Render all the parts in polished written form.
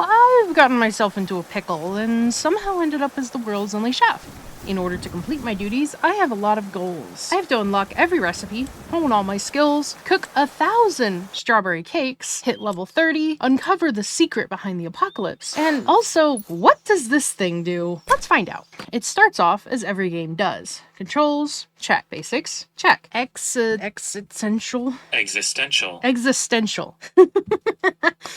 I've gotten myself into a pickle and somehow ended up as the world's only chef. In order to complete my duties, I have a lot of goals. I have to unlock every recipe, hone all my skills, cook 1,000 strawberry cakes, hit level 30, uncover the secret behind the apocalypse, and also, what does this thing do? Let's find out. It starts off as every game does. Controls, check. Basics, check. Existential.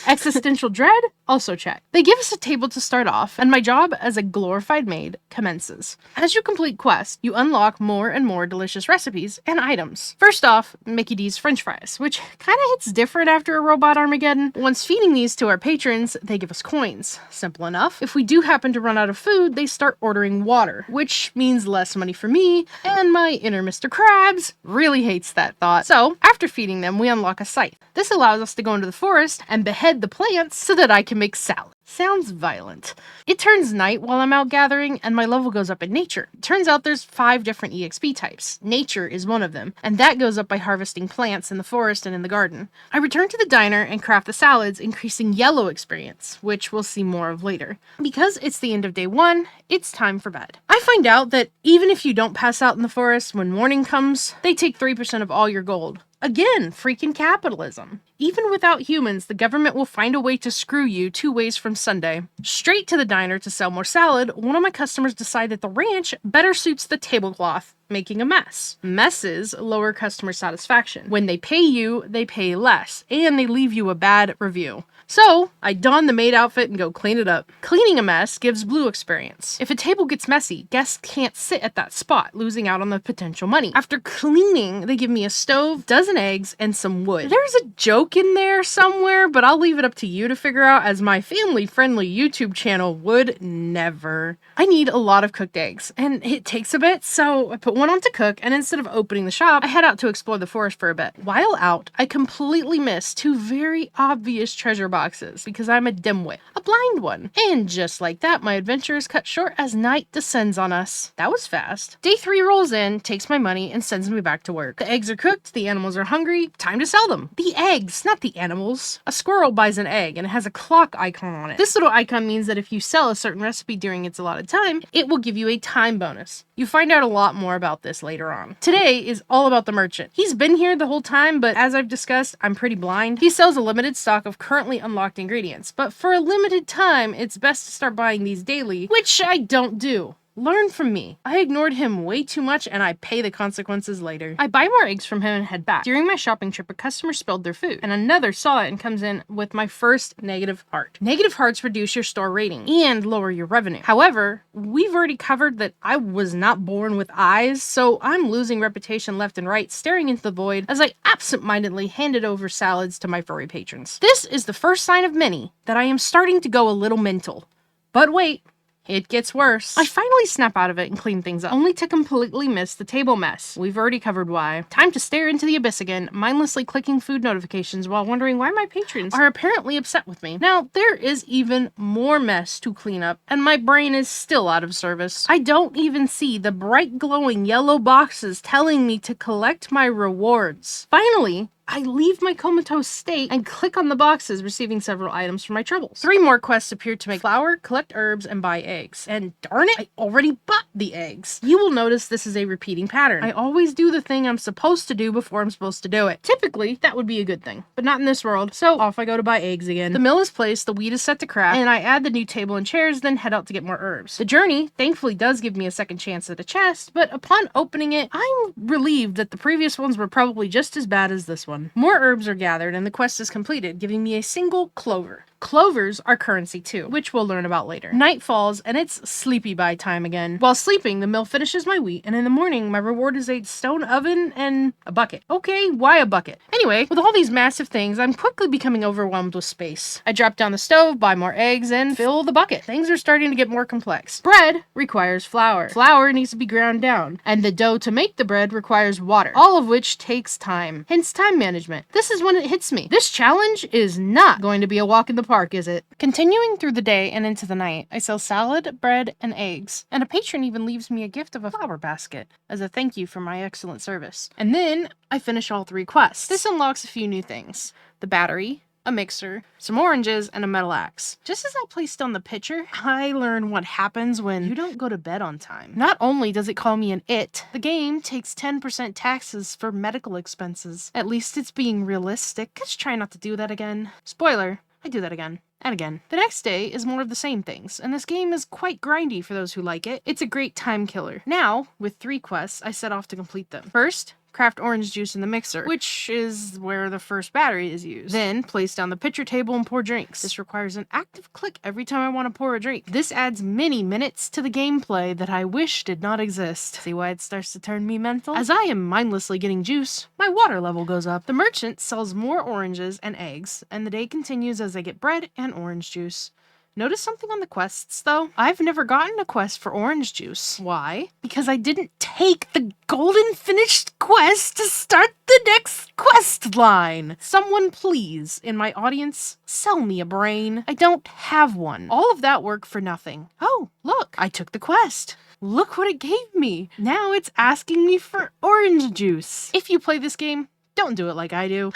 Existential dread, also check. They give us a table to start off, and my job as a glorified maid commences. As you complete quests, you unlock more and more delicious recipes and items. First off, Mickey D's French fries, which kinda hits different after a robot Armageddon. Once feeding these to our patrons, they give us coins. Simple enough. If we do happen to run out of food, they start ordering water, which means less money for me, and my inner Mr. Krabs really hates that thought. So, after feeding them, we unlock a scythe. This allows us to go into the forest and behead the plants so that I can make salad. Sounds violent. It turns night while I'm out gathering, and my level goes up in nature. It turns out there's 5 different EXP types. Nature is one of them, and that goes up by harvesting plants in the forest and in the garden. I return to the diner and craft the salads, increasing yellow experience, which we'll see more of later. Because it's the end of day 1, it's time for bed. I find out that even if you don't pass out in the forest when morning comes, they take 3% of all your gold. Again, freaking capitalism. Even without humans, the government will find a way to screw you 2 ways from Sunday. Straight to the diner to sell more salad, one of my customers decided the ranch better suits the tablecloth, making a mess. Messes lower customer satisfaction. When they you, they pay less, and they leave you a bad review. So, I don the maid outfit and go clean it up. Cleaning a mess gives blue experience. If a table gets messy, guests can't sit at that spot, losing out on the potential money. After cleaning, they give me a stove, dozen eggs, and some wood. There's a joke in there somewhere, but I'll leave it up to you to figure out, as my family-friendly YouTube channel would never. I need a lot of cooked eggs, and it takes a bit, so I put one on to cook, and instead of opening the shop, I head out to explore the forest for a bit. While out, I completely miss 2 very obvious treasure boxes, because I'm a dimwit. A blind one. And just like that, my adventure is cut short as night descends on us. That was fast. Day 3 rolls in, takes my money, and sends me back to work. The eggs are cooked, the animals are hungry, time to sell them. The eggs, not the animals. A squirrel buys an egg, and it has a clock icon on it. This little icon means that if you sell a certain recipe during its allotted time, it will give you a time bonus. You find out a lot more about this later on. Today is all about the merchant. He's been here the whole time, but as I've discussed, I'm pretty blind. He sells a limited stock of currently unlocked ingredients, but for a limited time, it's best to start buying these daily, which I don't do. Learn from me. I ignored him way too much, and I pay the consequences later. I buy more eggs from him and head back. During my shopping trip, a customer spilled their food, and another saw it and comes in with my first negative heart. Negative hearts reduce your store rating and lower your revenue. However, we've already covered that I was not born with eyes, so I'm losing reputation left and right, staring into the void as I absent-mindedly handed over salads to my furry patrons. This is the first sign of many that I am starting to go a little mental. But wait. It gets worse. I finally snap out of it and clean things up, only to completely miss the table mess. We've already covered why. Time to stare into the abyss again, mindlessly clicking food notifications while wondering why my patrons are apparently upset with me. Now, there is even more mess to clean up, and my brain is still out of service. I don't even see the bright glowing yellow boxes telling me to collect my rewards. Finally, I leave my comatose state and click on the boxes, receiving several items for my troubles. 3 more quests appear to make flour, collect herbs, and buy eggs. And darn it, I already bought the eggs. You will notice this is a repeating pattern. I always do the thing I'm supposed to do before I'm supposed to do it. Typically, that would be a good thing, but not in this world, so off I go to buy eggs again. The mill is placed, the wheat is set to craft, and I add the new table and chairs, then head out to get more herbs. The journey, thankfully, does give me a second chance at a chest, but upon opening it, I'm relieved that the previous ones were probably just as bad as this one. More herbs are gathered and the quest is completed, giving me a single clover. Clovers are currency too, which we'll learn about later. Night falls and it's sleepy by time again. While sleeping, the mill finishes my wheat, and in the morning, my reward is a stone oven and a bucket. Okay, why a bucket? Anyway, with all these massive things, I'm quickly becoming overwhelmed with space. I drop down the stove, buy more eggs, and fill the bucket. Things are starting to get more complex. Bread requires flour. Flour needs to be ground down, and the dough to make the bread requires water, all of which takes time. Hence time management. This is when it hits me. This challenge is not going to be a walk in the park, is it? Continuing through the day and into the night, I sell salad, bread, and eggs, and a patron even leaves me a gift of a flower basket as a thank you for my excellent service. And then I finish all 3 quests. This unlocks a few new things. The battery, a mixer, some oranges, and a metal axe. Just as I placed down the pitcher, I learn what happens when you don't go to bed on time. Not only does it call me an it, the game takes 10% taxes for medical expenses. At least it's being realistic. Just try not to do that again. Spoiler, I do that again. And again. The next day is more of the same things, and this game is quite grindy for those who like it. It's a great time killer. Now, with 3 quests, I set off to complete them. First, craft orange juice in the mixer, which is where the first battery is used. Then, place down the pitcher table and pour drinks. This requires an active click every time I want to pour a drink. This adds many minutes to the gameplay that I wish did not exist. See why it starts to turn me mental? As I am mindlessly getting juice, my water level goes up. The merchant sells more oranges and eggs, and the day continues as I get bread and orange juice. Notice something on the quests, though? I've never gotten a quest for orange juice. Why? Because I didn't take the golden finished quest to start the next quest line. Someone please, in my audience, sell me a brain. I don't have one. All of that work for nothing. Oh, look, I took the quest. Look what it gave me. Now it's asking me for orange juice. If you play this game, don't do it like I do.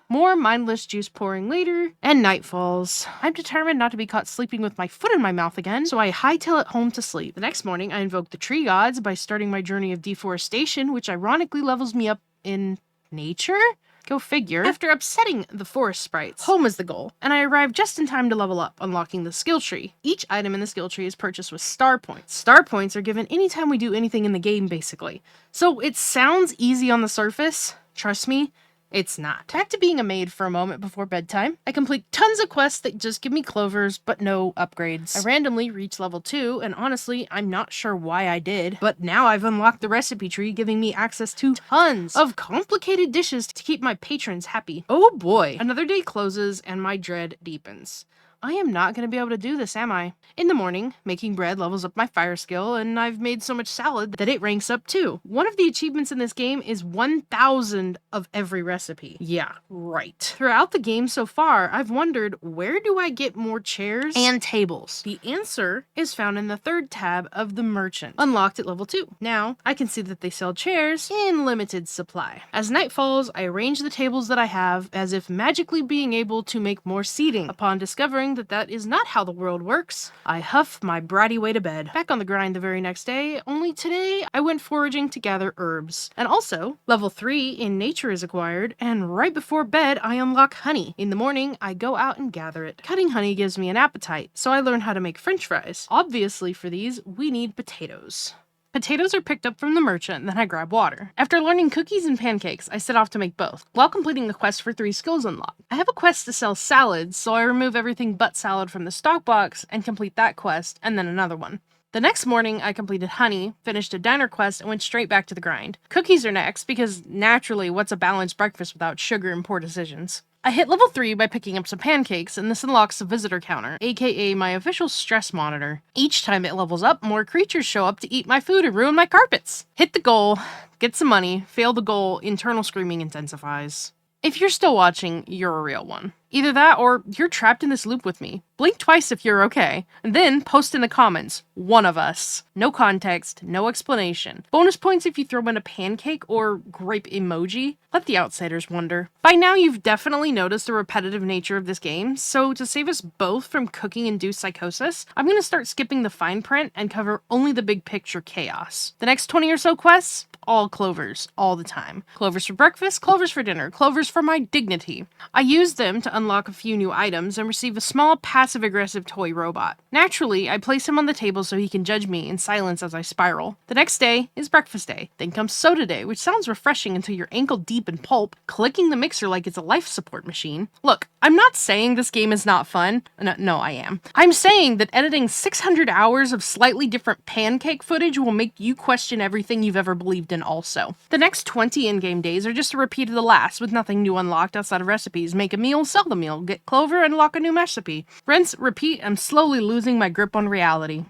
More mindless juice pouring later, and night falls. I'm determined not to be caught sleeping with my foot in my mouth again, so I hightail it home to sleep. The next morning, I invoke the tree gods by starting my journey of deforestation, which ironically levels me up in nature? Go figure. After upsetting the forest sprites, home is the goal, and I arrive just in time to level up, unlocking the skill tree. Each item in the skill tree is purchased with star points. Star points are given anytime we do anything in the game, basically. So it sounds easy on the surface. Trust me, it's not. Back to being a maid for a moment before bedtime. I complete tons of quests that just give me clovers, but no upgrades. I randomly reach level 2, and honestly, I'm not sure why I did, but now I've unlocked the recipe tree, giving me access to tons of complicated dishes to keep my patrons happy. Oh boy. Another day closes, and my dread deepens. I am not going to be able to do this, am I? In the morning, making bread levels up my fire skill, and I've made so much salad that it ranks up too. One of the achievements in this game is 1,000 of every recipe. Yeah, right. Throughout the game so far, I've wondered, where do I get more chairs and tables? The answer is found in the 3rd tab of the merchant, unlocked at level 2. Now, I can see that they sell chairs in limited supply. As night falls, I arrange the tables that I have as if magically being able to make more seating. Upon discovering that is not how the world works, I huff my bratty way to bed. Back on the grind the very next day, only today I went foraging to gather herbs. And also, level 3 in nature is acquired, and right before bed I unlock honey. In the morning, I go out and gather it. Cutting honey gives me an appetite, so I learn how to make french fries. Obviously for these, we need potatoes. Potatoes are picked up from the merchant, then I grab water. After learning cookies and pancakes, I set off to make both, while completing the quest for 3 skills unlocked. I have a quest to sell salads, so I remove everything but salad from the stock box and complete that quest, and then another one. The next morning, I completed honey, finished a diner quest, and went straight back to the grind. Cookies are next, because naturally, what's a balanced breakfast without sugar and poor decisions? I hit level 3 by picking up some pancakes, and this unlocks the visitor counter, aka my official stress monitor. Each time it levels up, more creatures show up to eat my food and ruin my carpets. Hit the goal, get some money, fail the goal, internal screaming intensifies. If you're still watching, you're a real one. Either that or you're trapped in this loop with me. Blink twice if you're okay, and then post in the comments, one of us. No context, no explanation. Bonus points if you throw in a pancake or grape emoji. Let the outsiders wonder. By now you've definitely noticed the repetitive nature of this game, so to save us both from cooking-induced psychosis, I'm gonna start skipping the fine print and cover only the big picture chaos. The next 20 or so quests, all clovers, all the time. Clovers for breakfast, clovers for dinner, clovers for my dignity. I use them to unlock a few new items and receive a small passive-aggressive toy robot. Naturally, I place him on the table so he can judge me in silence as I spiral. The next day is breakfast day. Then comes soda day, which sounds refreshing until you're ankle deep in pulp, clicking the mixer like it's a life support machine. Look, I'm not saying this game is not fun. No, I am. I'm saying that editing 600 hours of slightly different pancake footage will make you question everything you've ever believed in also. The next 20 in-game days are just a repeat of the last, with nothing new unlocked outside of recipes. Make a meal, sell the meal, get clover, and unlock a new recipe. Rinse, repeat, I'm slowly losing my grip on reality.